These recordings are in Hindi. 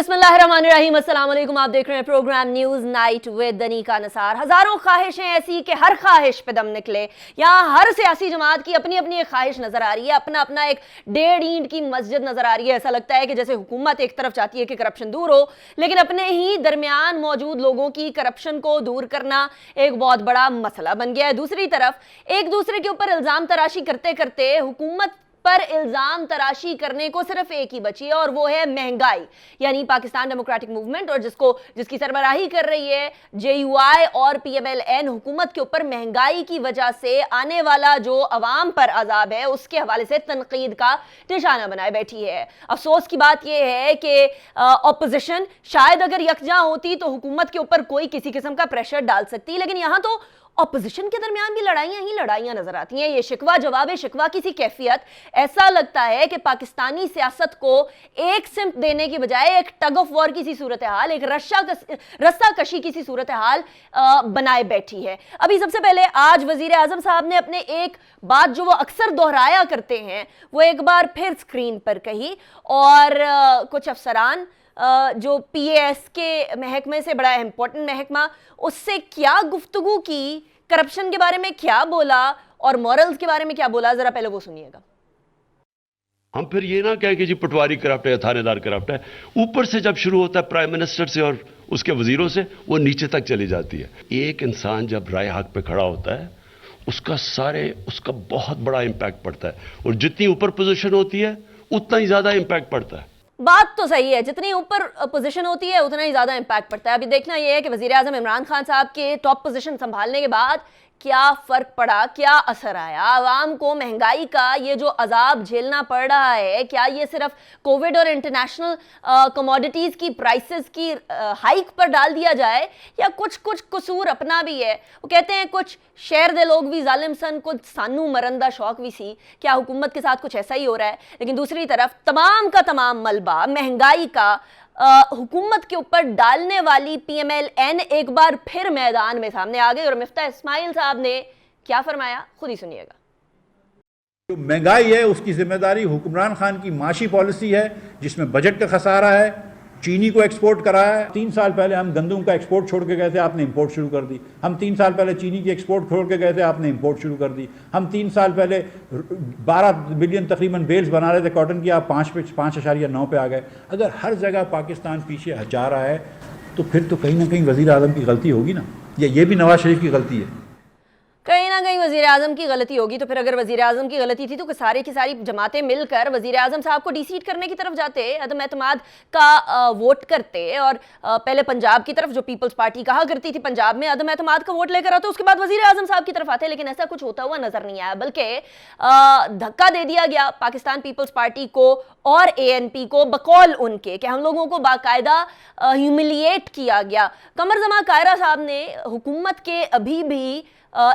बिस्मिल्लाहिर्रहमानिर्रहीम, अस्सलाम वालेकुम। आप देख रहे हैं प्रोग्राम न्यूज़ नाइट विद दनीका नसार। हज़ारों ख्वाहिशें ऐसी कि हर ख्वाहिश पे दम निकले। यहाँ हर सियासी जमात की अपनी अपनी एक ख्वाहिश नज़र आ रही है, अपना अपना एक 1.5 ईंट की मस्जिद नज़र आ रही है। ऐसा लगता है कि जैसे हुकूमत एक तरफ चाहती है कि करप्शन दूर हो, लेकिन अपने ही दरमियान मौजूद लोगों की करप्शन को दूर करना एक बहुत बड़ा मसला बन गया है। दूसरी तरफ एक दूसरे के ऊपर इल्ज़ाम तराशी करते करते हुकूमत पर इल्जाम तराशी करने को सिर्फ एक ही बची है, और वो है महंगाई। यानी पाकिस्तान डेमोक्रेटिक मूवमेंट और जिसकी सरबराही कर रही है JUI और PMLN, हुकूमत के ऊपर महंगाई की वजह से आने वाला जो अवाम पर अजाब है उसके हवाले से तनकीद का निशाना बनाए बैठी है। अफसोस की बात यह है कि ऑपोजिशन शायद अगर यकजा होती तो हुकूमत के ऊपर कोई किसी किस्म का प्रेशर डाल सकती, लेकिन यहां तो ऑपोजिशन के दरमियान भी लड़ाइयां ही लड़ाइयां नजर आती हैं। ये शिकवा जवाब शिकवा की सी कैफियत, ऐसा लगता है कि पाकिस्तानी सियासत को एक सिमत देने की बजाय एक टग ऑफ वॉर की सी सूरत हाल, एक रस्सा कशी की सी सूरत हाल बनाए बैठी है। अभी सबसे पहले आज वजीर आजम साहब ने अपने एक बात जो वो अक्सर दोहराया करते हैं वो एक बार फिर स्क्रीन पर कही, और कुछ अफसरान जो PAS के महकमे से बड़ा इंपॉर्टेंट महकमा, उससे क्या गुफ्तगू की, करप्शन के बारे में क्या बोला और मॉरल्स के बारे में क्या बोला, जरा पहले वो सुनिएगा। हम फिर ये ना कहें कि जी पटवारी करप्ट है, थानेदार करप्ट है। ऊपर से जब शुरू होता है प्राइम मिनिस्टर से और उसके वजीरों से, वो नीचे तक चली जाती है। एक इंसान जब राय हक पे खड़ा होता है उसका बहुत बड़ा इंपैक्ट पड़ता है, और जितनी ऊपर पोजीशन होती है उतना ही ज्यादा इंपैक्ट पड़ता है। बात तो सही है, जितनी ऊपर पोजीशन होती है उतना ही ज्यादा इंपैक्ट पड़ता है। अभी देखना यह है कि वजीर आजम इमरान खान साहब के टॉप पोजीशन संभालने के बाद क्या फर्क पड़ा, क्या असर आया। आवाम को महंगाई का ये जो अजाब झेलना पड़ रहा है, क्या ये सिर्फ कोविड और इंटरनेशनल कमोडिटीज की प्राइसेस की हाइक पर डाल दिया जाए, या कुछ कसूर अपना भी है। वो कहते हैं कुछ शहर दे लोग भी जालिम सन, कुछ सानू मरंदा शौक भी सी। क्या हुकूमत के साथ कुछ ऐसा ही हो रहा है? लेकिन दूसरी तरफ तमाम का तमाम मलबा महंगाई का हुकूमत के ऊपर डालने वाली PMLN एक बार फिर मैदान में सामने आ गई, और मिफ्ता इस्माइल साहब ने क्या फरमाया खुद ही सुनिएगा। जो महंगाई है उसकी जिम्मेदारी हुक्मरान खान की माशी पॉलिसी है, जिसमें बजट का खसारा है, चीनी को एक्सपोर्ट कराया है। 3 साल पहले हम गंदम का एक्सपोर्ट छोड़ के गए थे, आपने इंपोर्ट शुरू कर दी। हम 3 साल पहले चीनी की एक्सपोर्ट छोड़ के गए थे, आपने इंपोर्ट शुरू कर दी। हम 3 साल पहले 12 बिलियन तकरीबन बेल्स बना रहे थे कॉटन की, आप 5.9 पे आ गए। अगर हर जगह पाकिस्तान पीछे जा रहा है तो फिर तो कहीं ना कहीं वज़ीर आज़म की गलती होगी ना, या ये भी नवाज शरीफ की गलती है। कहीं ना कहीं वजीर आजम की गलती होगी। तो फिर अगर वजीर आजम की गलती थी तो सारी की सारी जमातें मिलकर वजीर आजम साहब को डिसीट करने की तरफ जाते, अदम एतमाद का वोट करते, और पहले पंजाब की तरफ जो पीपल्स पार्टी कहा करती थी पंजाब में अदम एतमाद का वोट लेकर आते, उसके बाद वजीर आजम साहब की तरफ आते। लेकिन ऐसा कुछ होता हुआ नजर नहीं आया, बल्कि धक्का दे दिया गया पाकिस्तान पीपल्स पार्टी को और ANP को, बकौल उनके कि हम लोगों को बाकायदा ह्यूमिलिएट किया गया। कमर जमा कायरा साहब ने हुकूमत के अभी भी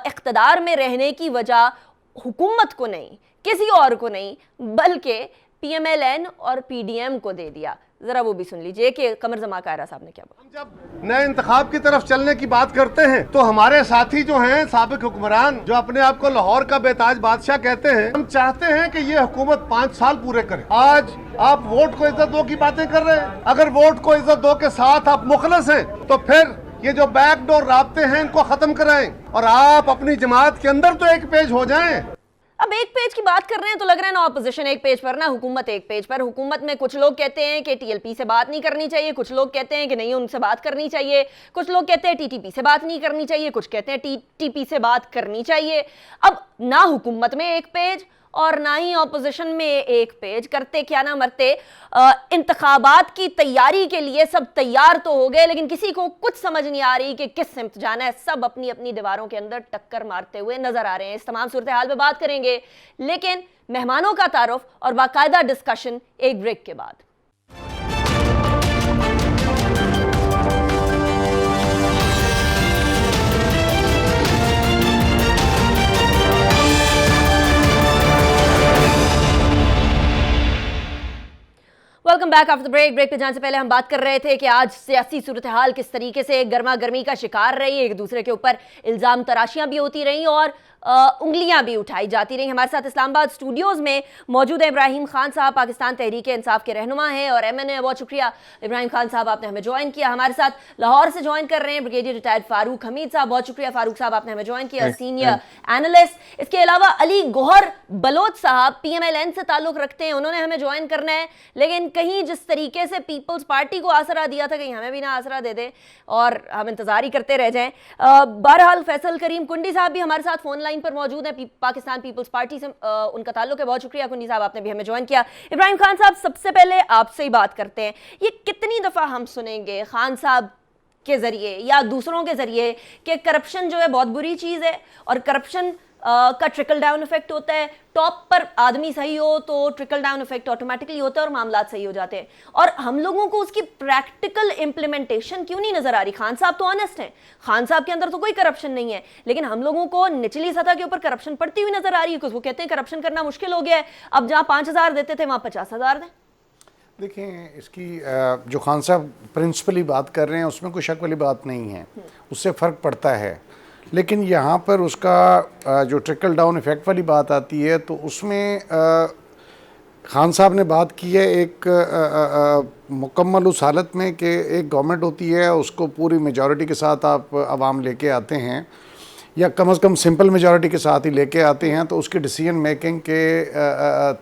इख्तदार में रहने की वजह हुकूमत को नहीं, किसी और को नहीं, बल्कि PMLN और PDM को दे दिया। जरा वो भी सुन लीजिए कि कमर जमा कायरा साहब ने क्या बोला। हम जब नए इंतखाब की तरफ चलने की बात करते हैं तो हमारे साथी जो हैं साबिक हुक्मरान, जो अपने आप को लाहौर का बेताज बादशाह कहते हैं, हम चाहते हैं कि ये हुकूमत 5 साल पूरे करे। आज आप वोट को इज्जत दो की बातें कर रहे हैं। अगर वोट को इज्जत दो के साथ आप मुखलस हैं तो फिर ये जो बैकडोर राब्ते हैं इनको खत्म कराएं, और आप अपनी जमात के अंदर तो एक पेज हो जाएं। अब एक पेज की बात कर रहे हैं तो लग रहा है ना ऑपोजिशन एक पेज पर, ना हुकूमत एक पेज पर। हुकूमत में कुछ लोग कहते हैं कि TLP से बात नहीं करनी चाहिए, कुछ लोग कहते हैं कि नहीं उनसे बात करनी चाहिए, कुछ लोग कहते हैं TTP से बात नहीं करनी चाहिए, कुछ कहते हैं TTP से बात करनी चाहिए। अब ना हुकूमत में एक पेज और ना ही ऑपोजिशन में एक पेज, करते क्या ना मरते। इंतखाबात की तैयारी के लिए सब तैयार तो हो गए, लेकिन किसी को कुछ समझ नहीं आ रही कि किस सिमत जाना है। सब अपनी अपनी दीवारों के अंदर टक्कर मारते हुए नजर आ रहे हैं। इस तमाम सूरत हाल पे बात करेंगे, लेकिन मेहमानों का तारुफ और बाकायदा डिस्कशन एक ब्रेक के बाद। Welcome back after the break. Break पे जाने से पहले हम बात कर रहे थे कि आज सियासी सूरत हाल किस तरीके से गर्मा गर्मी का शिकार रही, एक दूसरे के ऊपर इल्ज़ाम तराशियां भी होती रही, और उंगलियां भी उठाई जाती रही। हमारे साथ इस्लामाबाद स्टूडियोज में मौजूद है इब्राहिम खान साहब, पाकिस्तान तहरीक इंसाफ के रहनुमा हैं और MNA। बहुत शुक्रिया इब्राहिम खान साहब, आपने हमें ज्वाइन किया। हमारे साथ लाहौर से ज्वाइन कर रहे हैं ब्रिगेडियर रिटायर्ड फारूक हमीद साहब। बहुत शुक्रिया फारूक साहब, आपने हमें ज्वाइन किया, सीनियर एनालिस्ट। इसके अलावा अली गौहर बलोच साहब PMLN से ताल्लुक रखते हैं, उन्होंने हमें ज्वाइन करना है, लेकिन कहीं जिस तरीके से पीपल्स पार्टी को आसरा दिया था कहीं हमें भी ना आसरा दे दे और हम इंतजार ही करते रह जाएं। बहरहाल फैसल करीम कुंडी साहब भी हमारे साथ फोन लाइन पर मौजूद है, पाकिस्तान पीपल्स पार्टी से उनका ताल्लुक है। बहुत शुक्रिया कुंडी साहब, आपने भी हमें ज्वाइन किया। इब्राहिम खान साहब, सबसे पहले आपसे ही बात करते हैं, ये कितनी दफा हम सुनेंगे खान साहब के जरिए या दूसरों के जरिए कि करप्शन जो है बहुत बुरी चीज है और करप्शन का ट्रिकल डाउन इफेक्ट होता है, टॉप पर आदमी सही हो तो ट्रिकल डाउन इफेक्ट ऑटोमेटिकली होता है और मामला सही हो जाते हैं, और हम लोगों को उसकी प्रैक्टिकल इंप्लीमेंटेशन क्यों नहीं नजर आ रही? खान साहब तो ऑनेस्ट हैं, खान साहब के अंदर तो कोई करप्शन नहीं है, लेकिन हम लोगों को निचली सतह के ऊपर करप्शन पड़ती हुई नजर आ रही है, क्योंकि वो कहते हैं करप्शन करना मुश्किल हो गया है, अब जहां 5,000 देते थे वहां 50,000 दें। देखिए, इसकी जो खान साहब प्रिंसिपली बात कर रहे हैं उसमें कोई शक वाली बात नहीं है, उससे फ़र्क पड़ता है, लेकिन यहाँ पर उसका जो ट्रिकल डाउन इफ़ेक्ट वाली बात आती है तो उसमें खान साहब ने बात की है एक मुकम्मल उस हालत में कि एक गवर्नमेंट होती है, उसको पूरी मेजॉरिटी के साथ आप आवाम लेके आते हैं या कम से कम सिंपल मेजॉरिटी के साथ ही लेके आते हैं, तो उसके डिसीजन मेकिंग के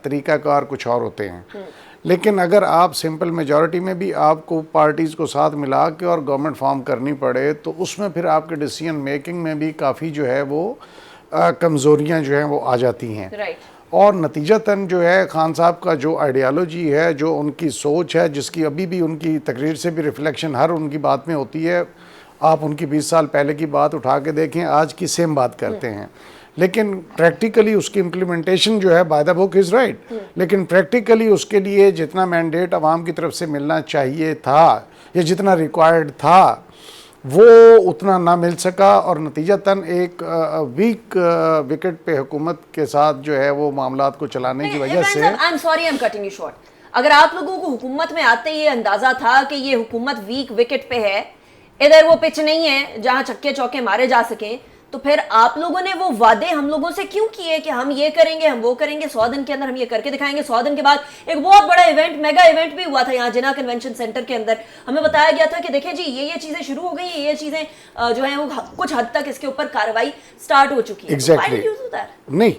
तरीक़ाकार कुछ और होते हैं। लेकिन अगर आप सिंपल मेजॉरिटी में भी आपको पार्टीज़ को साथ मिला के और गवर्नमेंट फॉर्म करनी पड़े तो उसमें फिर आपके डिसीजन मेकिंग में भी काफ़ी जो है वो कमज़ोरियाँ जो हैं वो आ जाती हैं। और नतीजतन जो है खान साहब का जो आइडियालॉजी है, जो उनकी सोच है, जिसकी अभी भी उनकी तकरीर से भी रिफ्लेक्शन हर उनकी बात में होती है, आप उनकी 20 साल पहले की बात उठा के देखें, आज की सेम बात करते हैं, लेकिन प्रैक्टिकली उसकी इम्प्लीमेंटेशन जो है by the book is right, लेकिन प्रैक्टिकली उसके लिए जितना मैंडेट आवाम की तरफ से मिलना चाहिए था या जितना रिक्वायर्ड था वो उतना ना मिल सका, और नतीजतन एक वीक विकेट पे हुकूमत के साथ जो है वो मामलात को चलाने की वजह से। I am sorry, I am cutting you short. अगर आप लोगों को हुकूमत में आते ही ये अंदाजा था कि ये हुकूमत वीक विकेट पे है, इधर वो पिच नहीं है जहां छक्के चौके मारे जा सकें, तो फिर आप लोगों ने वो वादे हम लोगों से क्यों किए कि हम ये करेंगे, हम वो करेंगे, 100 दिन के अंदर हम ये करके दिखाएंगे। 100 दिन के बाद एक बहुत बड़ा इवेंट, मेगा इवेंट भी हुआ था यहाँ जिना कन्वेंशन सेंटर के अंदर, हमें बताया गया था कि देखें जी ये चीजें शुरू हो गई, ये चीजें जो है वो कुछ हद तक इसके ऊपर कार्रवाई स्टार्ट हो चुकी है। Exactly. नहीं,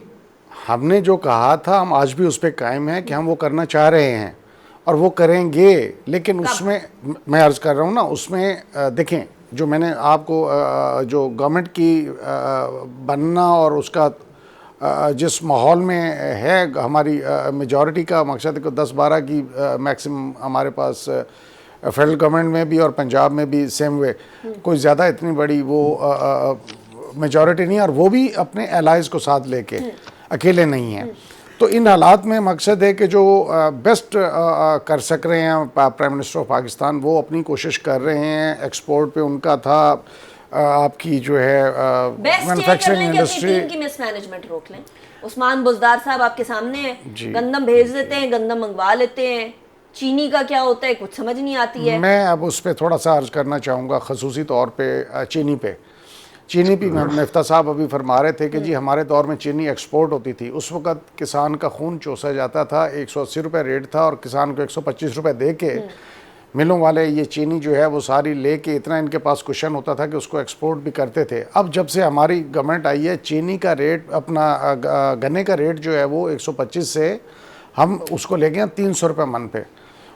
हमने जो कहा था हम आज भी उस पर कायम है कि हम वो करना चाह रहे हैं और वो करेंगे, लेकिन उसमें मैं अर्ज कर रहा हूँ ना, उसमें देखें जो मैंने आपको जो गवर्नमेंट की बनना और उसका जिस माहौल में है हमारी मेजॉरिटी का मकसद को 10-12 की मैक्सिमम हमारे पास फेडरल गवर्नमेंट में भी और पंजाब में भी सेम वे, कोई ज़्यादा इतनी बड़ी वो मेजॉरिटी नहीं, और वो भी अपने एलाइज़ को साथ लेके, अकेले नहीं हैं। तो इन हालात में मकसद है कि जो बेस्ट कर सक रहे हैं प्राइम मिनिस्टर ऑफ पाकिस्तान, वो अपनी कोशिश कर रहे हैं। एक्सपोर्ट पे उनका था, आपकी जो है मैन्युफैक्चरिंग इंडस्ट्री की मिसमैनेजमेंट रोक लें। उस्मान बुजदार साहब आपके सामने हैं, गंदम भेज देते हैं, गंदम मंगवा लेते हैं, चीनी का क्या होता है कुछ समझ नहीं आती है। मैं अब उस पर थोड़ा सा अर्ज करना चाहूँगा, खसूसी तौर पर चीनी भी मिफ्ता साहब अभी फरमा रहे थे कि जी हमारे दौर में चीनी एक्सपोर्ट होती थी, उस वक़्त किसान का खून चूसा जाता था, 180 रुपये रेट था और किसान को 125 रुपये दे के मिलों वाले ये चीनी जो है वो सारी लेके, इतना इनके पास कुशन होता था कि उसको एक्सपोर्ट भी करते थे। अब जब से हमारी गवर्नमेंट आई है, चीनी का रेट, अपना गन्ने का रेट जो है वो 125 से हम उसको ले गए 300 रुपये मन पे,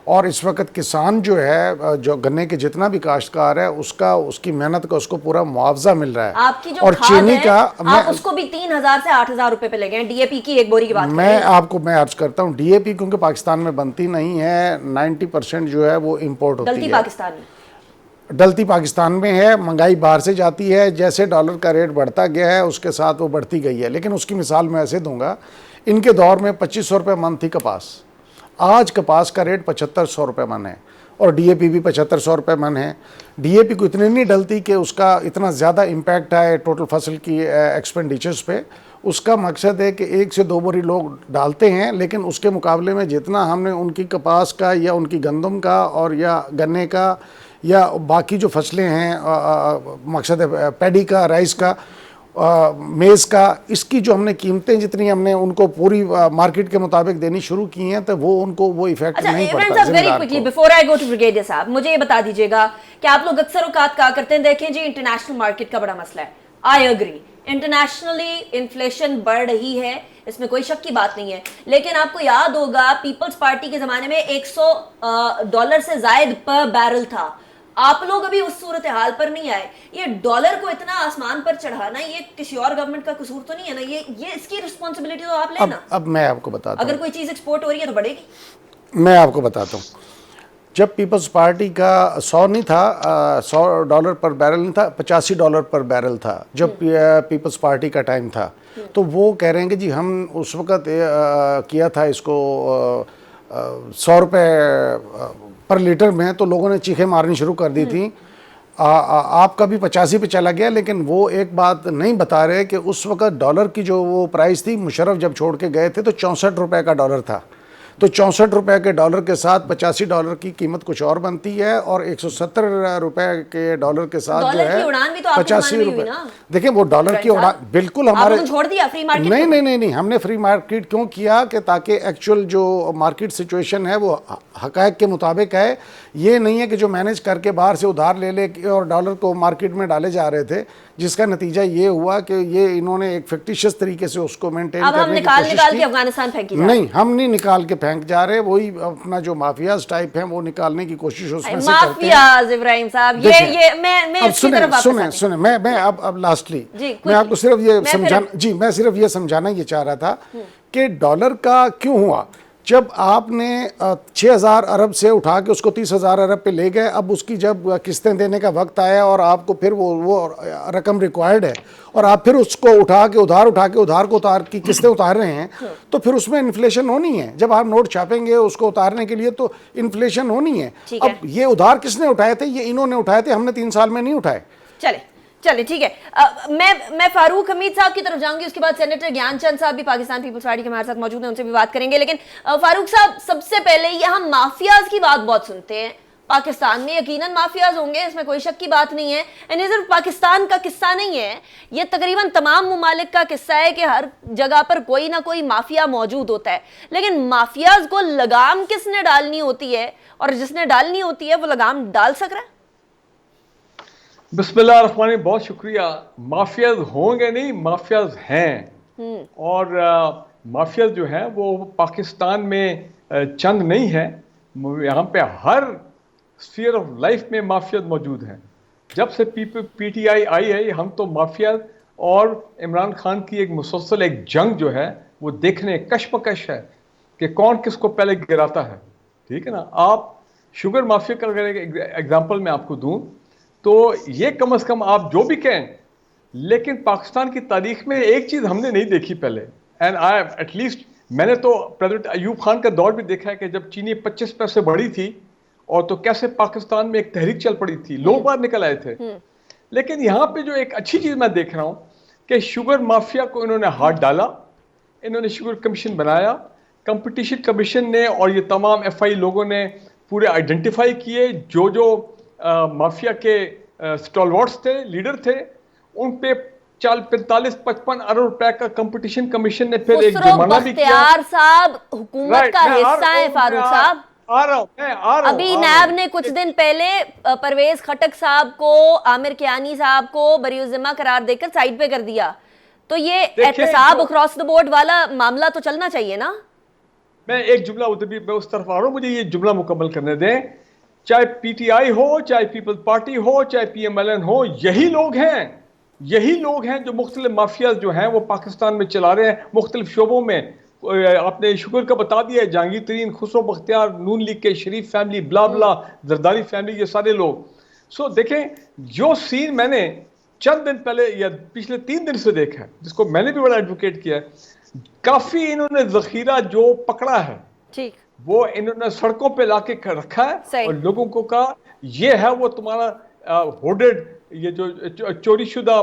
और इस वक्त किसान जो है, जो गन्ने के जितना भी काश्तकार है, उसका उसकी मेहनत का उसको पूरा मुआवजा मिल रहा है। आपकी जो और चीनी का आप उसको भी 3,000 से 8,000 रुपए पे ले गए। डीएपी की एक बोरी की बात मैं अर्ज करता हूँ, डीएपी क्योंकि पाकिस्तान में बनती नहीं है, 90% जो है वो इम्पोर्ट होती है, डलती पाकिस्तान में है, महंगाई बाहर से जाती है, जैसे डॉलर का रेट बढ़ता गया है उसके साथ वो बढ़ती गई है। लेकिन उसकी मिसाल मैं ऐसे दूंगा, इनके दौर में 2500 रुपये मन थी कपास, आज कपास का रेट 7500 रुपये मन है, और डीएपी भी 7500 रुपये मन है। डीएपी को इतनी नहीं डलती कि उसका इतना ज़्यादा इम्पैक्ट आए टोटल फसल की एक्सपेंडिचर्स पे। उसका मकसद है कि 1 से 2 बोरी लोग डालते हैं, लेकिन उसके मुकाबले में जितना हमने उनकी कपास का या उनकी गंदम का और या गन्ने का या बाकी जो फसलें हैं, मकसद है पैडी का, राइस का, मेज़ का, इसकी जो हमने कीमतें जितनी हमने उनको पूरी मार्केट के मुताबिक देनी शुरू की हैं, तो वो उनको वो इफेक्ट अच्छा नहीं इमरान पड़ता साहब, वेरी ज़िम्मेदार क्विकली को। Before I go to brigadier साहब, मुझे ये बता दीजिएगा कि आप लोग अक्सर औकात कहा करते हैं, देखें जी इंटरनेशनल मार्केट का बड़ा मसला है, आई एग्री, इंटरनेशनली इन्फ्लेशन बढ़ रही है, इसमें कोई शक की बात नहीं है, लेकिन आपको याद होगा पीपल्स पार्टी के जमाने में $100 से जायद पर बैरल था। आप लोग अभी उस सूरत हाल पर नहीं आए। ये डॉलर को इतना आसमान पर चढ़ाना ये किसी और गवर्नमेंट का कसूर तो नहीं है ना? ये इसकी रिस्पॉन्सिबिलिटी तो आप लेना। अब मैं आपको बताता हूँ, अगर कोई चीज एक्सपोर्ट हो रही है तो बढ़ेगी। मैं आपको बताता हूँ, जब पीपल्स पार्टी का 100 नहीं था, $100 पर बैरल नहीं था, $85 पर बैरल था जब पीपल्स पार्टी का टाइम था। तो वो कह रहे हैं कि जी हम उस वक़्त किया था इसको $100 पर लीटर में, तो लोगों ने चीखें मारनी शुरू कर दी थी। आपका भी 85 पे चला गया, लेकिन वो एक बात नहीं बता रहे कि उस वक़्त डॉलर की जो वो प्राइस थी, मुशर्रफ जब छोड़ के गए थे तो $64 का डॉलर था। तो $64 के डॉलर के साथ $85 की कीमत कुछ और बनती है, और $170 के डॉलर के साथ जो डॉलर है की उड़ान भी तो आपके ज़माने में ही हुई ₹85। ना? देखिए वो डॉलर की उड़ान बिल्कुल हमारे आपने छोड़ दिया फ्री मार्केट नहीं को? नहीं नहीं नहीं, हमने फ्री मार्केट क्यों किया कि ताकि एक्चुअल जो मार्केट सिचुएशन है वो हकायक के मुताबिक है। ये नहीं है कि जो मैनेज करके बाहर से उधार ले ले और डॉलर को मार्केट में डाले जा रहे थे, जिसका नतीजा ये हुआ कि ये इन्होंने एक फिक्टिशियस तरीके से उसको मेंटेन अब हम करने की निकाल कोशिश निकाल की। के अफगानिस्तान फेंकी जा रहे हैं। नहीं, हम नहीं निकाल के फेंक जा रहे, वही अपना जो माफियाज टाइप है वो निकालने की कोशिश उसमें से करते हैं। माफियाज इब्राहिम साहब, ये मैं अब इसकी तरफ वापस आती सुने मैं अब लास्टली जी, मैं आपको सिर्फ ये मैं समझाना जी मैं सिर्फ ये समझाना ये चाह रहा था कि डॉलर का क्यों हुआ। जब आपने 6,000 अरब से उठा के उसको 30,000 अरब पे ले गए, अब उसकी जब किस्तें देने का वक्त आया और आपको फिर वो रकम रिक्वायर्ड है, और आप फिर उसको उठा के उधार को उतार की किस्तें उतार रहे हैं, तो फिर उसमें इन्फ्लेशन होनी है। जब आप नोट छापेंगे उसको उतारने के लिए तो इन्फ्लेशन होनी है। ठीक है। अब ये उधार किसने उठाए थे? ये इन्होंने उठाए थे, हमने 3 साल में नहीं उठाए। चले ठीक है। मैं फारूक हमीद साहब की तरफ जाऊंगी, उसके बाद सेनेटर ज्ञानचंद साहब भी पाकिस्तान पीपल्स पार्टी के हमारे साथ मौजूद हैं, उनसे भी बात करेंगे। लेकिन फारूक साहब, सबसे पहले ये हम माफियाज की बात बहुत सुनते हैं, पाकिस्तान में यकीनन माफियाज होंगे, इसमें कोई शक की बात नहीं है। एंड ये सिर्फ पाकिस्तान का किस्सा नहीं है, ये तकरीबन तमाम मुमालिक का किस्सा है कि हर जगह पर कोई ना कोई माफिया मौजूद होता है। लेकिन माफियाज को लगाम किसने डालनी होती है, और जिसने डालनी होती है वो लगाम डाल सक रहा है? बिस्मिल्लाह, बहुत शुक्रिया। माफियाज होंगे नहीं, माफियाज हैं। और माफियाज जो हैं वो पाकिस्तान में चंद नहीं है, यहाँ पे हर स्फीयर ऑफ लाइफ में माफियाज मौजूद हैं। जब से पीटीआई आई है, हम तो माफियाज और इमरान खान की एक मुसलसल एक जंग जो है वो देखने कशमकश है कि कौन किसको पहले गिराता है। ठीक है ना? आप शुगर माफिया का अगर एक एग्जाम्पल मैं आपको दूं तो ये कम से कम आप जो भी कहें, लेकिन पाकिस्तान की तारीख में एक चीज़ हमने नहीं देखी पहले, एंड आई एटलीस्ट मैंने तो प्रेसिडेंट अयूब खान का दौर भी देखा है कि जब चीनी 25 पैसे बढ़ी थी और तो कैसे पाकिस्तान में एक तहरीक चल पड़ी थी, लोग बाहर निकल आए थे। लेकिन यहाँ पे जो एक अच्छी चीज़ मैं देख रहा हूँ कि शुगर माफिया को इन्होंने हाथ डाला, इन्होंने शुगर कमीशन बनाया, कंपटीशन कमीशन ने और ये तमाम FI लोगों ने पूरे आइडेंटिफाई किए जो माफिया के स्टॉलवर्ड्स थे, लीडर थे, उन पे 45-55 अरब रुपए का कंपटीशन कमीशन ने फिर एक जुर्माना भी किया। साहब हुकूमत का हिस्सा है फारूक साहब। आ रहा हूं अभी नैब ने कुछ दिन पहले परवेज खटक साहब को, आमिर कियानी साहब को बरीउज़्ज़िम्मा करार देकर साइड पे कर दिया। तो ये एहतसाब अक्रॉस द बोर्ड वाला मामला तो चलना चाहिए ना? मैं एक जुमला उधर भी मैं उस तरफ आ रहा हूं, मुझे ये जुमला मुकम्मल करने दें। चाहे PTI हो, चाहे पीपल्स पार्टी हो, चाहे PMLN हो, यही लोग हैं जो मुख्तलिफ माफियाज जो हैं वो पाकिस्तान में चला रहे हैं मुख्तलिफ शोबों में। आपने शुगर का बता दिया, जहांगीर तरीन, खुसरो बख्तियार, नून लीग के शरीफ फैमिली, ब्ला ब्ला, जरदारी फैमिली, ये सारे लोग। सो देखें, जो सीन मैंने चंद दिन पहले या पिछले 3 दिन से देखा है, जिसको मैंने भी बड़ा एडवोकेट किया है, काफी इन्होंने जखीरा जो पकड़ा है ठीक, वो इन्होंने सड़कों पे लाके रखा है और लोगों को कहा ये है वो तुम्हारा होर्डेड ये जो चोरी शुदा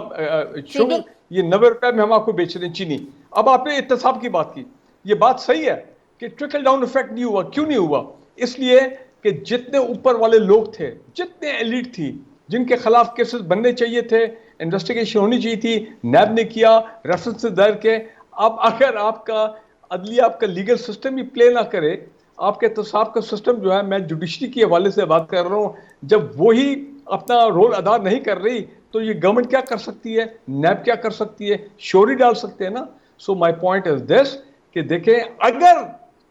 शुगर, ये 90 रुपए में हम आपको बेच रहे हैं चीनी। अब आपने इत्तेसाब की बात की, ये बात सही है कि ट्रिकल डाउन इफेक्ट नहीं हुआ। क्यों नहीं हुआ? इसलिए कि जितने ऊपर वाले लोग थे, जितने एलिट थी, जिनके खिलाफ केसेस बनने चाहिए थे, इन्वेस्टिगेशन होनी चाहिए थी, नैब ने किया, रेफरेंसेस दायर के। अब अगर आपका अदलिया, आपका लीगल सिस्टम ही प्ले ना करे, आपके एहतसाब का सिस्टम जो है, मैं जुडिशरी के हवाले से बात कर रहा हूँ, जब वही अपना रोल अदा नहीं कर रही तो ये गवर्नमेंट क्या कर सकती है, नैब क्या कर सकती है, शोरी डाल सकते हैं ना। So my point is this कि देखें, अगर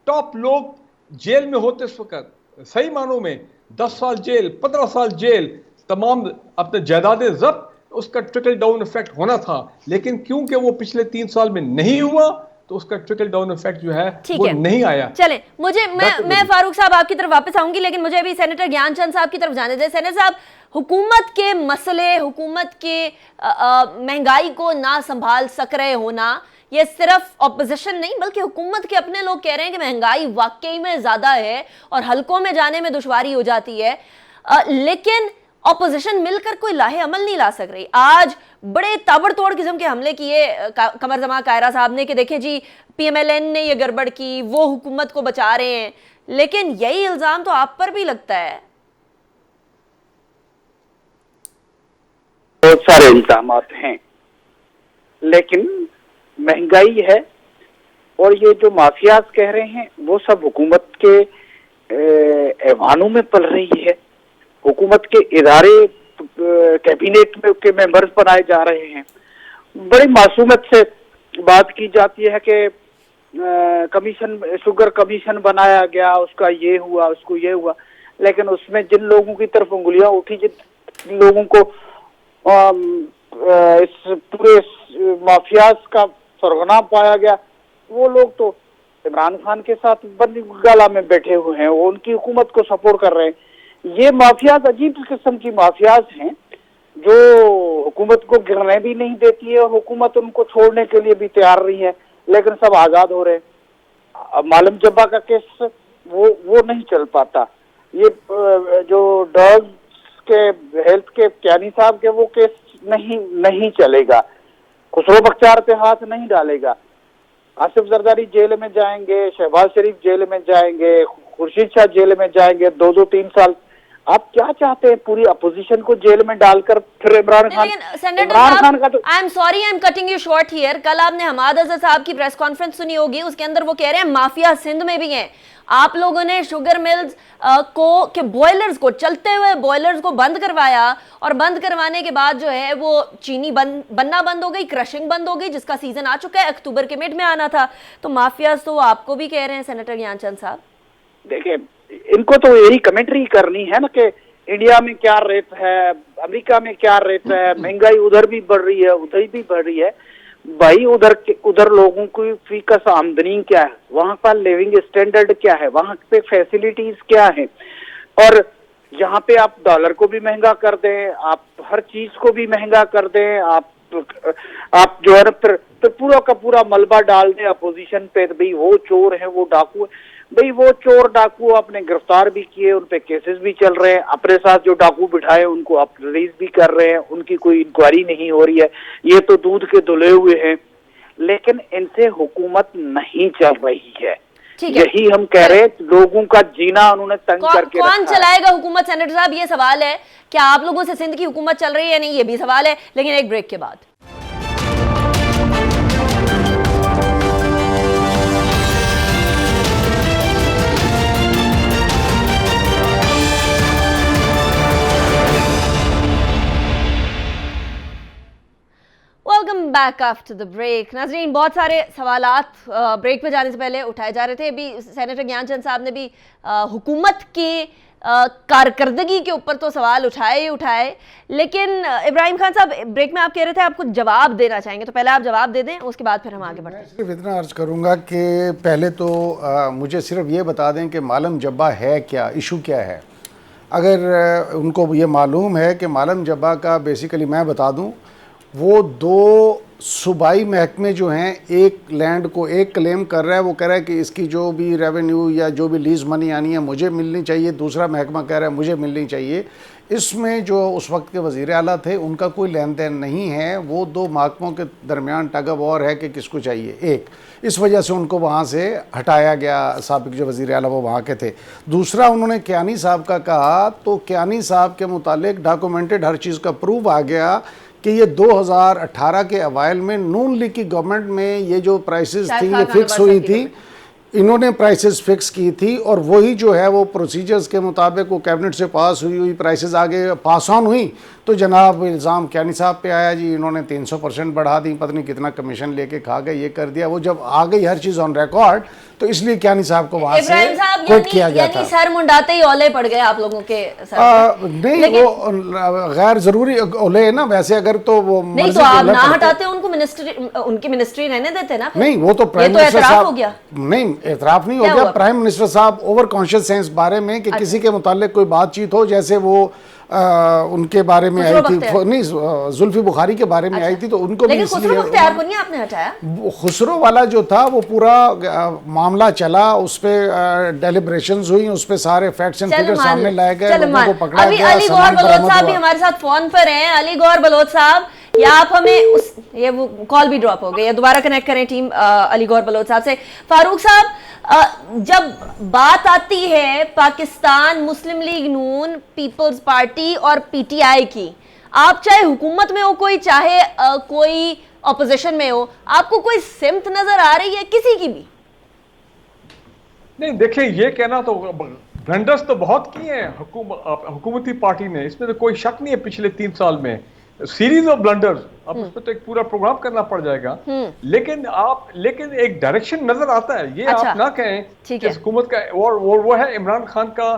टॉप लोग जेल में होते इस वक्त, सही मानों में 10 साल जेल, 15 साल जेल, तमाम अपने जायदादें जब्त, उसका ट्रिकल डाउन इफेक्ट होना था। लेकिन क्योंकि वो पिछले 3 साल में नहीं हुआ तो उसका ट्रिकल डाउन इफेक्ट जो है वो नहीं आया। चलें, मैं फारूक साहब आपकी तरफ वापस आऊंगी, लेकिन मुझे अभी सेनेटर ज्ञानचंद साहब की तरफ जाने दें। सेनेटर साहब, हुकूमत के मसले, हुकूमत के महंगाई को ना संभाल सक रहे होना, ये सिर्फ ऑपोजिशन नहीं बल्कि हुकूमत के अपने लोग कह रहे हैं कि महंगाई वाकई में ज्यादा है और हलकों में जाने में दुश्वारी हो जाती है, लेकिन ऑपोजिशन मिलकर कोई लाहे अमल नहीं ला सक रही। आज बड़े ताबड़तोड़ किस्म के हमले किए कमर जमा कायरा साहब ने कि देखें जी पीएमएलएन ने ये गड़बड़ की, वो हुकूमत को बचा रहे हैं, लेकिन यही इल्जाम तो आप पर भी लगता है। बहुत सारे इल्जाम हैं, लेकिन महंगाई है और ये जो माफियाज कह रहे हैं वो सब हुकूमत के ऐवानों में पल रही है। हुकूमत के इदारे कैबिनेट में के मेंबर्स बनाए जा रहे हैं। बड़ी मासूमियत से बात की जाती है कि कमीशन, शुगर कमीशन बनाया गया, उसका ये हुआ, उसको ये हुआ, लेकिन उसमें जिन लोगों की तरफ उंगलियां उठी, जिन लोगों को इस पूरे माफियाज का सरगना पाया गया, वो लोग तो इमरान खान के साथ बंदी गला में बैठे हुए हैं, वो उनकी हुकूमत को सपोर्ट कर रहे हैं। ये माफियाज अजीब किस्म की माफियाज हैं जो हुकूमत को गिरने भी नहीं देती है और हुकूमत उनको छोड़ने के लिए भी तैयार नहीं है, लेकिन सब आजाद हो रहे हैं। अब मालम जब्बा का केस वो नहीं चल पाता। ये जो ड्रग्स के हेल्थ के क्यानी साहब के वो केस नहीं चलेगा। खुसरो बख्तियार पे हाथ नहीं डालेगा। आसिफ जरदारी जेल में जाएंगे, शहबाज शरीफ जेल में जाएंगे, खुर्शीद शाह जेल में जाएंगे 2-2 3 साल। आप क्या चाहते हैं? पूरी अपोजिशन को जेल में डालकर फिर इमरान खान का तो I am sorry, I am cutting you short here. कल आपने हमाद अजहर साहब की प्रेस कॉन्फ्रेंस सुनी होगी, उसके अंदर वो कह रहे हैं माफिया सिंध में भी हैं। आप लोगों ने शुगर मिल्स के बॉयलर्स को, चलते हुए बॉयलर्स को बंद करवाया और बंद करवाने के बाद जो है वो चीनी बनना बंद हो गई, क्रशिंग बंद हो गई, जिसका सीजन आ चुका है, अक्टूबर के मिड में आना था। तो माफियाज तो आपको भी कह रहे हैं सेनेटर ज्ञानचंद साहब। देखिए, इनको तो यही कमेंट्री करनी है ना कि इंडिया में क्या रेट है, अमेरिका में क्या रेट है, महंगाई उधर भी बढ़ रही है, उधर भी बढ़ रही है। भाई उधर लोगों की फीकस आमदनी क्या है, वहाँ का लिविंग स्टैंडर्ड क्या है, वहाँ पे फैसिलिटीज क्या है, और यहाँ पे आप डॉलर को भी महंगा कर दें, आप हर चीज को भी महंगा कर दें, आप जो है फिर पूरा का पूरा मलबा डाल दें अपोजिशन पे, भाई वो चोर है, वो डाकू है। भाई वो चोर डाकू आपने गिरफ्तार भी किए, उन पे केसेस भी चल रहे हैं, अपने साथ जो डाकू बिठाए उनको आप रिलीज भी कर रहे हैं, उनकी कोई इंक्वायरी नहीं हो रही है। ये तो दूध के धुले हुए हैं, लेकिन इनसे हुकूमत नहीं चल रही है। यही हम कह रहे हैं, लोगों का जीना उन्होंने तंग करके कौन चलाएगा हुकूमत? सेनेटर साहब, ये सवाल है, क्या आप लोगों से सिंध की हुकूमत चल रही है या नहीं, ये भी सवाल है। लेकिन एक ब्रेक के बाद welcome back after the break. नाज़रीन, बहुत सारे सवालात ब्रेक में जाने से पहले उठाए जा रहे थे। अभी सेनेटर ज्ञानचंद साहब ने भी हुकूमत की कारकर्दगी के ऊपर तो सवाल उठाए, लेकिन इब्राहिम खान साहब, ब्रेक में आप कह रहे थे आपको जवाब देना चाहेंगे, तो पहले आप जवाब दे दें, उसके बाद फिर हम आगे बढ़ते हैं। सिर्फ इतना अर्ज करूँगा कि पहले तो मुझे सिर्फ ये बता दें कि मालम जब्बा है क्या, इशू क्या है। अगर उनको ये मालूम है कि मालम जब्बा का बेसिकली मैं बता दूँ, वो 2 सूबाई महकमे जो हैं, एक लैंड को एक क्लेम कर रहा है, वो कह रहा है कि इसकी जो भी रेवेन्यू या जो भी लीज मनी आनी है मुझे मिलनी चाहिए, दूसरा महकमा कह रहा है मुझे मिलनी चाहिए। इसमें जो उस वक्त के वज़ीर आला थे उनका कोई लेन देन नहीं है, वो 2 महकमों के दरमियान टग ऑफ वॉर है कि किसको चाहिए। एक इस वजह से उनको वहाँ से हटाया गया, साबिक जो वज़ीर आला वो वहाँ के थे। दूसरा उन्होंने कियानी साहब का कहा, तो कियानी साहब के मुतालिक डॉक्यूमेंटेड हर चीज़ का प्रूफ आ गया कि ये 2018 के अवाइल में नून लीग की गवर्नमेंट में ये जो प्राइसेस थी ये फिक्स हुई थी, इन्होंने प्राइसेस फिक्स की थी और वही जो है वो प्रोसीजर्स के मुताबिक वो कैबिनेट से पास हुई प्राइसेस आगे पास ऑन हुई। तो जनाब इल्ज़ाम कियानी साहब पे आया जी इन्होंने 300% बढ़ा दी, पता नहीं कितना कमीशन लेके खा गए, ये कर दिया। वो जब आ गई हर चीज़ ऑन रिकॉर्ड तो इसलिए कियानी साहब को वहाँ से क्विट किया गया था। सर मुंडाते ही ओले पड़ गए आप लोगों के सर नहीं, वो गैर जरूरी ओले है ना, वैसे अगर तो वो नहीं तो आप ना हटाते उनको मिनिस्ट्री, उनकी मिनिस्ट्री रहने देते ना। नहीं वो तो प्राइम मिनिस्टर साहब नहीं, एतराफ़ नहीं हो गया। प्राइम मिनिस्टर साहब ओवर कॉन्शियस हैं इस बारे में कि किसी के मुतालिक कोई बातचीत हो, जैसे वो उनके बारे में आई थी, नहीं जुल्फी बुखारी के बारे में आई थी, तो उनको भी खुसरो बख्तियार को नहीं आपने हटाया। खुसरो वाला जो था वो पूरा मामला चला, उस पर डेलिब्रेशंस हुई, उस पर सारे फैक्ट्स एंड फिगर्स सामने लाए गए, लोगों को पकड़ा गया। अली गौहर बलोच साहब भी हमारे साथ फोन पर हैं। अली गौहर बलोच साहब, या आप हमें उस, ये वो कॉल भी ड्रॉप हो गई है, दोबारा कनेक्ट करें टीम अली गौहर बलोच साहब से। फारूक साहब, जब बात आती है पाकिस्तान मुस्लिम लीग नून, पीपल्स पार्टी और पीटीआई की, आप चाहे हुकूमत में हो कोई, चाहे कोई अपोजिशन में हो, आपको कोई सिमत नजर आ रही है किसी की भी? नहीं देखिए, ये कहना तो ब्लंडर्स तो बहुत किए हैं हुकूमती पार्टी ने, इसमें तो कोई शक नहीं है। पिछले 3 साल में सीरीज ऑफ ब्लंडर्स, अब उस पर तो एक पूरा प्रोग्राम करना पड़ जाएगा। लेकिन एक डायरेक्शन नजर आता है। ये अच्छा, आप ना कहें कि हुकूमत का और वो है इमरान खान का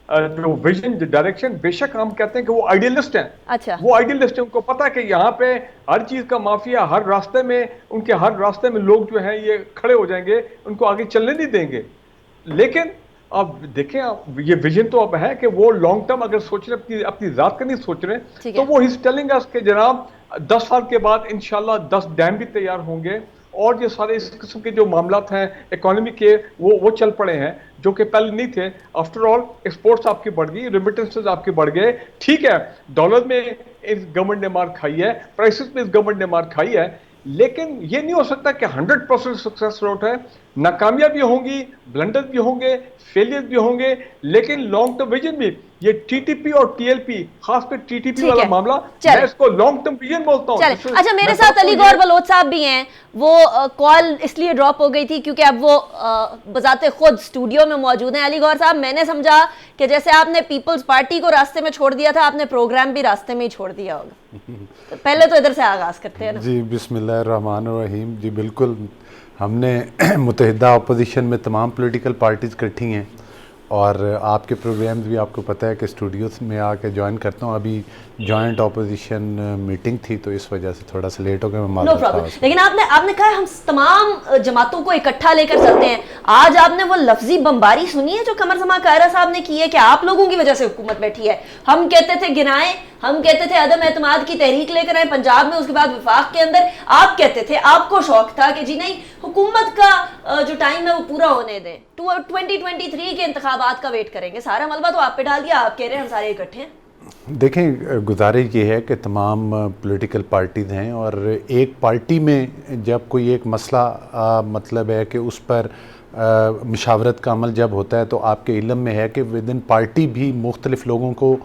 जो विजन, डायरेक्शन। बेशक हम कहते हैं कि वो आइडियलिस्ट हैं। अच्छा, वो आइडियलिस्ट है, उनको पता है कि यहाँ पे हर चीज का माफिया हर रास्ते में, उनके हर रास्ते में लोग जो हैं ये खड़े हो जाएंगे, उनको आगे चलने नहीं देंगे। लेकिन अब देखें, आप ये विजन तो अब है कि वो लॉन्ग टर्म अगर सोच रहे, अपनी जात का नहीं सोच रहे, तो वो ही टेलिंग अस कि जनाब 10 साल के बाद इंशाल्लाह 10 डैम भी तैयार होंगे और ये सारे इस किस्म के जो मामलात हैं इकोनॉमी के, वो चल पड़े हैं जो कि पहले नहीं थे। आफ्टर ऑल एक्सपोर्ट्स आपकी बढ़ गई, रेमिटेंसेस आपके बढ़ गए। ठीक है, डॉलर में इस गवर्नमेंट ने मार खाई है, प्राइसेस में इस गवर्नमेंट ने मार खाई है, लेकिन ये नहीं हो सकता कि 100% सक्सेस रेट है। नाकामयाबी होंगी, ब्लंडर भी होंगे, फेलियर भी होंगे, लेकिन लॉन्ग टर्म विजन भी। ये टीटीपी और टीएलपी, खासकर टीटीपी वाला मामला, मैं इसको लॉन्ग टर्म विजन बोलता हूं। अच्छा, मेरे साथ अली गौहर बलोच साहब भी हैं। वो कॉल इसलिए ड्रॉप हो गई थी क्योंकि अब वो बजाते खुद स्टूडियो में मौजूद हैं। अली गौहर साहब, मैंने समझा कि जैसे आपने पीपल्स पार्टी को रास्ते में छोड़ दिया था, आपने प्रोग्राम भी रास्ते में ही छोड़ दिया होगा। तो पहले तो इधर से आगाज करते हैं ना जी। बिस्मिल्लाहिर्रहमानिर्रहीम जी। बिल्कुल, हमने मुत्तहिदा अपोजिशन में तमाम पॉलिटिकल पार्टीज़ इकट्ठी हैं और आपके प्रोग्राम्स भी आपको पता है कि स्टूडियोज में आके ज्वाइन करता हूँ। अभी जॉइंट अपोजिशन मीटिंग थी तो इस वजह से थोड़ा सा लेट हो गया। मैं नो प्रॉब्लम। लेकिन आपने कहा हम तमाम जमातों को इकट्ठा लेकर चलते हैं। आज आपने वो लफ्जी बमबारी सुनी है जो कमर जमा कायरा साहब ने की है कि आप लोगों की वजह से हुकूमत बैठी है। हम कहते थे गिनाएं, हम कहते थे अदम एतमाद की तहरीक लेकर आए पंजाब में, उसके बाद विफाक के अंदर। आप कहते थे, आपको शौक था कि जी नहीं, हुकूमत का जो टाइम है वो पूरा होने दें, 2023 के इंतखाबात का वेट करेंगे। सारा मलबा तो आप पे डाल दिया, आप कह रहे हैं हम सारे इकट्ठे हैं। देखें, गुजारिश ये है कि तमाम पॉलिटिकल पार्टीज़ हैं और एक पार्टी में जब कोई एक मसला मतलब है कि उस पर मशावरत का अमल जब होता है तो आपके इल्म में है कि विद इन पार्टी भी मुख्तलिफ़ लोगों को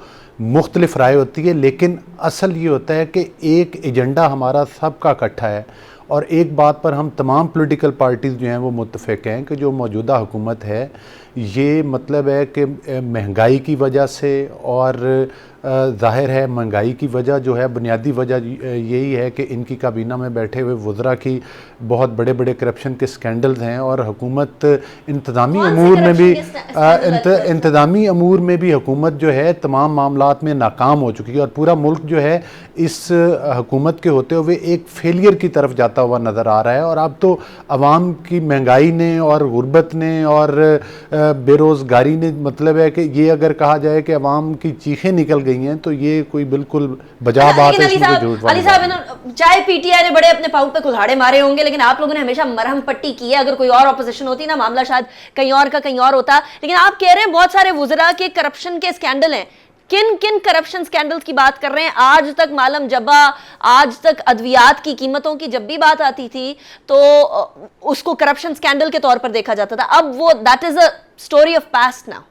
मुख्तलिफ राय होती है, लेकिन असल ये होता है कि एक एजेंडा हमारा सबका इकट्ठा है और एक बात पर हम तमाम पॉलिटिकल पार्टीज़ जो हैं वो मुत्तफ़िक़ हैं कि जो मौजूदा हुकूमत है ये मतलब है कि महंगाई की वजह से, और ज़ाहिर है महंगाई की वजह जो है बुनियादी वजह यही है कि इनकी काबीना में बैठे हुए वज़रा की बहुत बड़े बड़े करप्शन के स्कैंडल्स हैं और हुकूमत इंतज़ामी अमूर में भी हुकूमत जो है तमाम मामलात में नाकाम हो चुकी है और पूरा मुल्क जो है इस हुकूमत के होते हुए एक फेलियर की तरफ जाता हुआ नज़र आ रहा है। और अब तो अवाम की महंगाई ने और गुर्बत ने और बेरोज़गारी ने मतलब है कि ये अगर कहा जाए कि अवाम की चीखें निकल गई गई हैं, तो ये कोई बिल्कुल बजा बात है। अली साहब, चाहे पीटीआई ने बड़े अपने पाँव पे कुल्हाड़े मारे होंगे, लेकिन आप लोगों ने हमेशा मरहम पट्टी की है। अगर कोई और ऑपोजिशन होती ना, मामला शायद कहीं और का कहीं और होता। लेकिन आप कह रहे हैं बहुत सारे वुज़रा के करप्शन के स्कैंडल हैं। किन किन करप्शन स्कैंडल्स की बात कर रहे हैं? आज तक मालम जब्बा, आज तक अद्वियात की कीमतों की जब भी बात आती थी तो उसको करप्शन स्कैंडल के तौर पर देखा जाता था। अब वो that is a story of past now.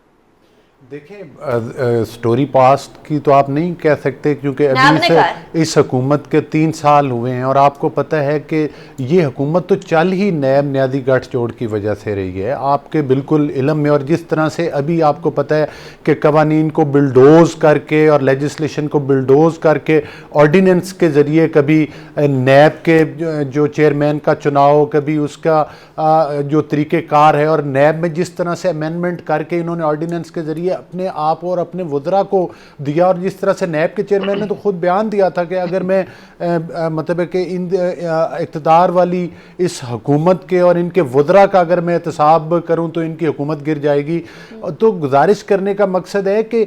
देखिए, स्टोरी पास्ट की तो आप नहीं कह सकते, क्योंकि अभी से इस हुकूमत के 3 साल हुए हैं और आपको पता है कि ये हुकूमत तो चल ही नैब न्यादी गठजोड़ की वजह से रही है, आपके बिल्कुल इल्म में। और जिस तरह से अभी आपको पता है कि कवानीन को बिल्डोज करके और लेजिस्लेशन को बिल्डोज करके ऑर्डिनेंस के ज़रिए कभी नैब के जो चेयरमैन का चुनाव, कभी उसका जो तरीक़ेकार है, और नैब में जिस तरह से अमेंडमेंट करके इन्होंने ऑर्डिनेंस के ज़रिए अपने आप और अपने वुज़रा को दिया। और जिस तरह से नैब के चेयरमैन ने तो खुद बयान दिया था कि अगर मैं मतलब है कि इन इक़्तिदार वाली इस हुकूमत के और इनके वुज़रा का अगर मैं एहतसाब करूं तो इनकी हुकूमत गिर जाएगी। तो गुजारिश करने का मकसद है कि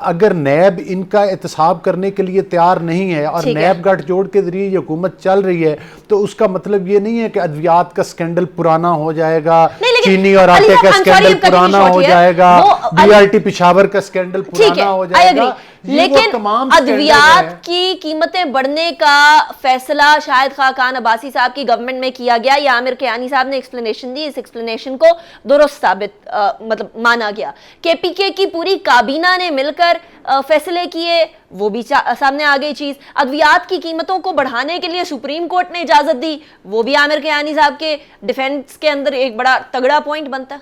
अगर नैब इनका एहतसाब करने के लिए तैयार नहीं है और नैब गठजोड़ के ज़रिए ये हुकूमत चल रही है, तो उसका मतलब ये नहीं है कि अद्वियात का स्कैंडल पुराना हो जाएगा, चीनी और आटे का स्कैंडल पुराना हो जाएगा, बीआरटी पिशावर का स्कैंडल पुराना हो जाएगा। लेकिन अद्वियात की कीमतें बढ़ने का फैसला शाहिद खान अब्बासी साहब की गवर्नमेंट में किया गया, या आमिर कियानी साहब ने एक्सप्लेनेशन दी, इस एक्सप्लेनेशन को दुरुस्त साबित मतलब माना गया। केपीके की पूरी काबीना ने मिलकर फैसले किए, वो भी सामने आ गई चीज। अद्वियात की कीमतों को बढ़ाने के लिए सुप्रीम कोर्ट ने इजाजत दी, वो भी आमिर कियानी साहब के डिफेंस के अंदर एक बड़ा तगड़ा पॉइंट बनता।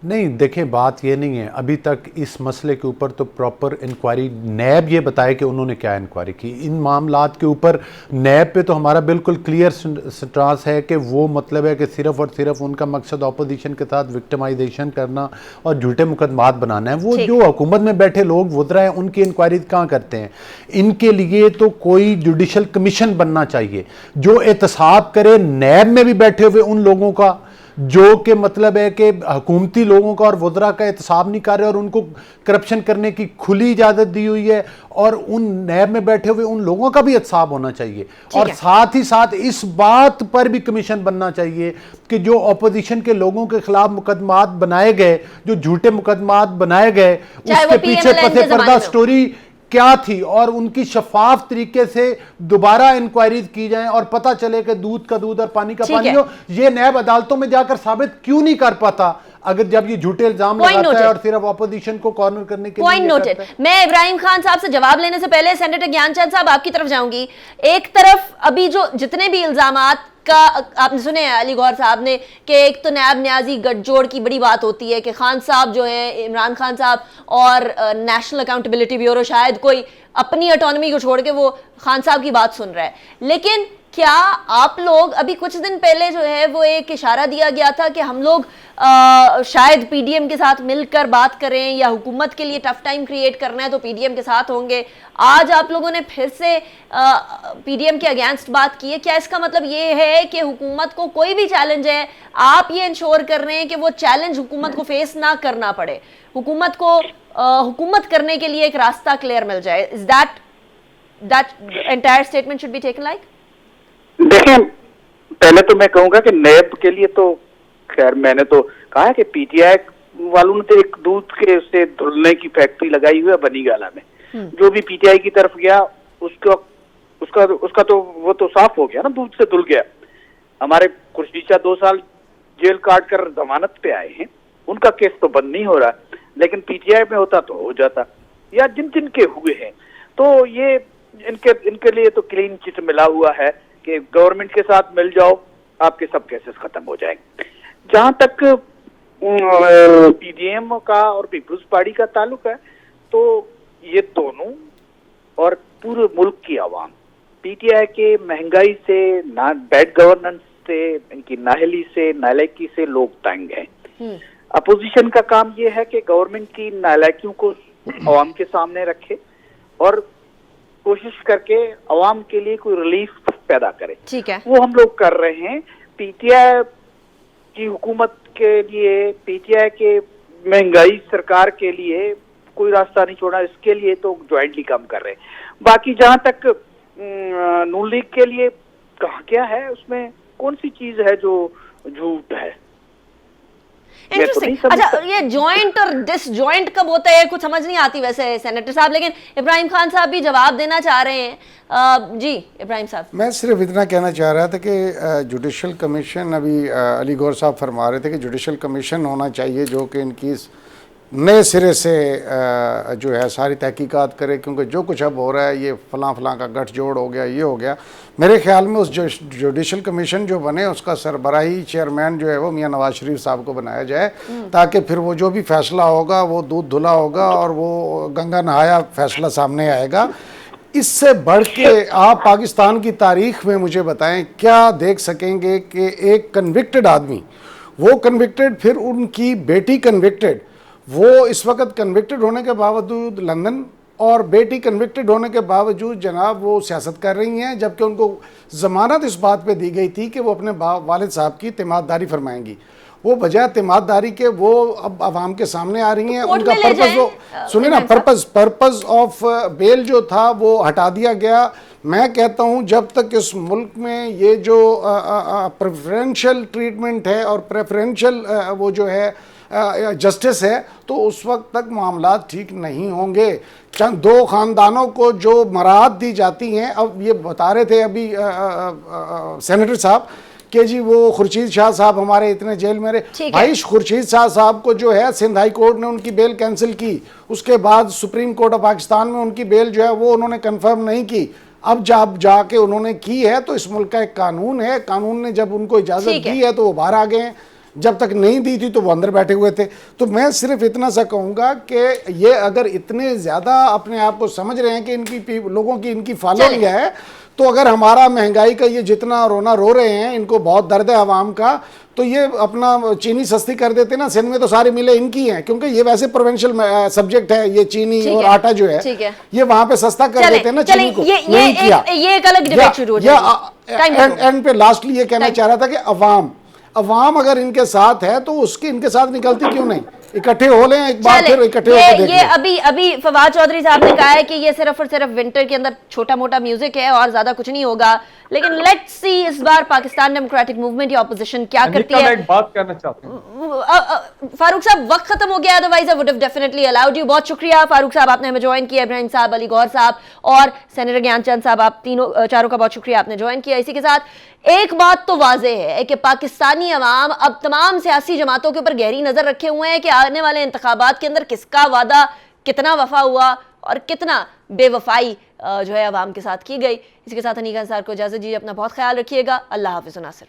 नहीं, देखें, बात ये नहीं है, अभी तक इस मसले के ऊपर तो प्रॉपर इंक्वायरी, नैब ये बताए कि उन्होंने क्या इंक्वायरी की इन मामलात के ऊपर। नैब पे तो हमारा बिल्कुल क्लियर स्टांस है कि वो मतलब है कि सिर्फ और सिर्फ उनका मकसद अपोजिशन के साथ विक्टिमाइजेशन करना और झूठे मुकदमात बनाना है। वो जो हुकूमत में बैठे लोग वुज़रा हैं, उनकी इंक्वायरी कहाँ करते हैं? इनके लिए तो कोई जुडिशल कमीशन बनना चाहिए जो एहतसाब करे नैब में भी बैठे हुए उन लोगों का जो कि मतलब है कि हुकूमती लोगों का और वुज़रा का एहतसाब नहीं कर रहे और उनको करप्शन करने की खुली इजाज़त दी हुई है, और उन नैब में बैठे हुए उन लोगों का भी एहतसाब होना चाहिए। और साथ ही साथ इस बात पर भी कमीशन बनना चाहिए कि जो अपोजिशन के लोगों के खिलाफ मुकदमात बनाए गए, जो झूठे मुकदमात बनाए गए, उसके पीछे पसे पर्दा स्टोरी क्या थी, और उनकी शफाफ तरीके से दोबारा इंक्वायरीज की जाए और पता चले कि दूध का दूध और पानी का पानी हो। ये नैब अदालतों में जाकर साबित क्यों नहीं कर पाता अगर जब ये झूठे इल्जाम लगाता है और सिर्फ ऑपोजिशन को कॉर्नर करने के लिए? Point noted. मैं इब्राहिम खान साहब से जवाब लेने से पहले सेनेटर ज्ञानचंद साहब आपकी तरफ जाऊंगी। एक तरफ अभी जो जितने भी इल्जामात का आपने सुने हैं अली गौहर साहब ने कि एक तो नैब न्याजी गठजोड़ की बड़ी बात होती है कि खान साहब जो है, इमरान खान साहब और नेशनल अकाउंटेबिलिटी ब्यूरो शायद कोई अपनी ऑटोनॉमी को छोड़ के वो खान साहब की बात सुन रहा है। लेकिन क्या आप लोग, अभी कुछ दिन पहले जो है वो एक इशारा दिया गया था कि हम लोग शायद पीडीएम के साथ मिलकर बात करें, या हुकूमत के लिए टफ टाइम क्रिएट करना है तो पीडीएम के साथ होंगे। आज आप लोगों ने फिर से पीडीएम के अगेंस्ट बात की है। क्या इसका मतलब ये है कि हुकूमत को कोई भी चैलेंज है, आप ये इंश्योर कर रहे हैं कि वो चैलेंज हुकूमत को फेस ना करना पड़े, हुकूमत को हुकूमत करने के लिए एक रास्ता क्लियर मिल जाए? Is that entire statement should be taken like? देखें, पहले तो मैं कहूंगा कि नैब के लिए तो खैर मैंने तो कहा है कि पीटीआई वालों ने तो एक दूध के से धुलने की फैक्ट्री लगाई हुई है बनीगाला में। जो भी पीटीआई की तरफ गया उसका तो वो तो साफ हो गया ना, दूध से धुल गया। हमारे खुर्शीचा 2 साल जेल काट कर जमानत पे आए हैं, उनका केस तो बंद नहीं हो रहा, लेकिन पीटीआई में होता तो हो जाता, या जिन जिन के हुए हैं। तो ये इनके लिए तो क्लीन चिट मिला हुआ है कि गवर्नमेंट के साथ मिल जाओ, आपके सब केसेस खत्म हो जाएंगे। जहां तक पीडीएम का और पीपुल्स पार्टी का ताल्लुक है, तो ये दोनों और पूरे मुल्क की आवाम पीटीआई के महंगाई से, बैड गवर्नेंस से, इनकी नाहली से, नालायकी से लोग तंग हैं। अपोजिशन का काम ये है कि गवर्नमेंट की नालायकियों को आवाम के सामने रखे और कोशिश करके आवाम के लिए कोई रिलीफ पैदा करे। ठीक है, वो हम लोग कर रहे हैं। पीटीआई की हुकूमत के लिए, पीटीआई के महंगाई सरकार के लिए कोई रास्ता नहीं छोड़ा, इसके लिए तो ज्वाइंटली काम कर रहे हैं। बाकी जहां तक नून लीग के लिए कहा क्या है, उसमें कौन सी चीज है जो झूठ है? इंटरेस्टिंग। अच्छा, ये जॉइंट और डिसजॉइंट कब होता है कुछ समझ नहीं आती वैसे सेनेटर साहब, लेकिन इब्राहिम खान साहब भी जवाब देना चाह रहे हैं। जी इब्राहिम साहब। मैं सिर्फ इतना कहना चाह रहा था कि जुडिशल कमीशन, अभी अली गौर साहब फरमा रहे थे कि जुडिशल कमीशन होना चाहिए जो कि इनकी नए सिरे से जो है सारी तहकीकात करे, क्योंकि जो कुछ अब हो रहा है ये फ़लाँ फ़लाँ का गठजोड़ हो गया, ये हो गया। मेरे ख्याल में उस जुडिशल कमीशन जो बने उसका सरबराही चेयरमैन जो है वो मियां नवाज शरीफ साहब को बनाया जाए, ताकि फिर वो जो भी फैसला होगा वो दूध धुला होगा और वो गंगा नहाया फैसला सामने आएगा। इससे बढ़ के आप पाकिस्तान की तारीख में मुझे बताएं क्या देख सकेंगे कि एक कन्विक्टेड आदमी, वो कन्विक्टेड, फिर उनकी बेटी कन्विक्टेड, वो इस वक्त कन्विक्टेड होने के बावजूद लंदन, और बेटी कन्विक्टेड होने के बावजूद जनाब वो सियासत कर रही हैं, जबकि उनको ज़मानत इस बात पे दी गई थी कि वो अपने वालिद साहब की तिमाददारी फरमाएंगी। वो बजाय तिमाददारी के वो अब आवाम के सामने आ रही हैं। उनका पर्पज़, वो सुनिए ना, पर्पज़ ऑफ बेल जो था वो हटा दिया गया। मैं कहता हूँ जब तक इस मुल्क में ये जो प्रेफरेंशियल ट्रीटमेंट है और प्रेफरेंशियल वो जो है जस्टिस है, तो उस वक्त तक मामला ठीक नहीं होंगे। चंद दो ख़ानदानों को जो मराहत दी जाती हैं, अब ये बता रहे थे अभी सेनेटर साहब कि जी वो खुर्शीद शाह साहब हमारे इतने जेल में रहे। भाई खुर्शीद शाह साहब को जो है सिंध हाई कोर्ट ने उनकी बेल कैंसिल की, उसके बाद सुप्रीम कोर्ट ऑफ पाकिस्तान में उनकी बेल जो है वो उन्होंने कंफर्म नहीं की। अब जब जाके उन्होंने की है तो इस मुल्क का एक कानून है, कानून ने जब उनको इजाज़त दी है तो वो बाहर आ गए हैं, जब तक नहीं दी थी तो वो अंदर बैठे हुए थे। तो मैं सिर्फ इतना सा कहूँगा कि ये अगर इतने ज़्यादा अपने आप को समझ रहे हैं कि इनकी लोगों की इनकी फॉलोइंग है, तो अगर हमारा महंगाई का ये जितना रोना रो रहे हैं, इनको बहुत दर्द है आवाम का, तो ये अपना चीनी सस्ती कर देते ना। सिंध में तो सारी मिलें इनकी हैं, क्योंकि ये वैसे प्रोविंशियल सब्जेक्ट है, ये चीनी और आटा जो है ये वहां पे सस्ता कर देते हैं ना चीनी को। ये एक अलग डिबेट शुरू हो जाएगी। एंड पे लास्टली ये कहना चाह रहा था कि अवाम अगर इनके साथ है तो उसकी इनके साथ निकलती क्यों नहीं, इकट्ठे हो लें एक बार, फिर इकट्ठे होकर देख लें। ये अभी फवाद चौधरी साहब ने कहा है कि ये सिर्फ और सिर्फ विंटर के अंदर छोटा मोटा म्यूजिक है और ज्यादा कुछ नहीं होगा, लेकिन लेट्स सी इस बार पाकिस्तान डेमोक्रेटिक मूवमेंट या ऑपोजिशन क्या करती है। एक बात कहना चाहता हूं फारूक साहब, वक्त खत्म हो गया, otherwise I would have definitely allowed you. बहुत शुक्रिया फारूक साहब, आपने हमें ज्वाइन किया। इब्राहिम साहब, अली गौर साहब और सेनेटर ज्ञानचंद साहब, आप तीनों चारों का बहुत शुक्रिया, आपने ज्वाइन किया। इसी के साथ एक बात तो वाज़ेह है कि पाकिस्तानी अवाम अब तमाम सियासी जमातों के ऊपर गहरी नजर रखे हुए हैं कि आने वाले इंतखाबात के अंदर किसका वादा कितना वफा हुआ और कितना बेवफाई जो है अवाम के साथ की गई। इसी के साथ अनीका अंसार को इजाजत दीजिए, अपना बहुत ख्याल रखिएगा। अल्लाह हाफिज़ नासिर।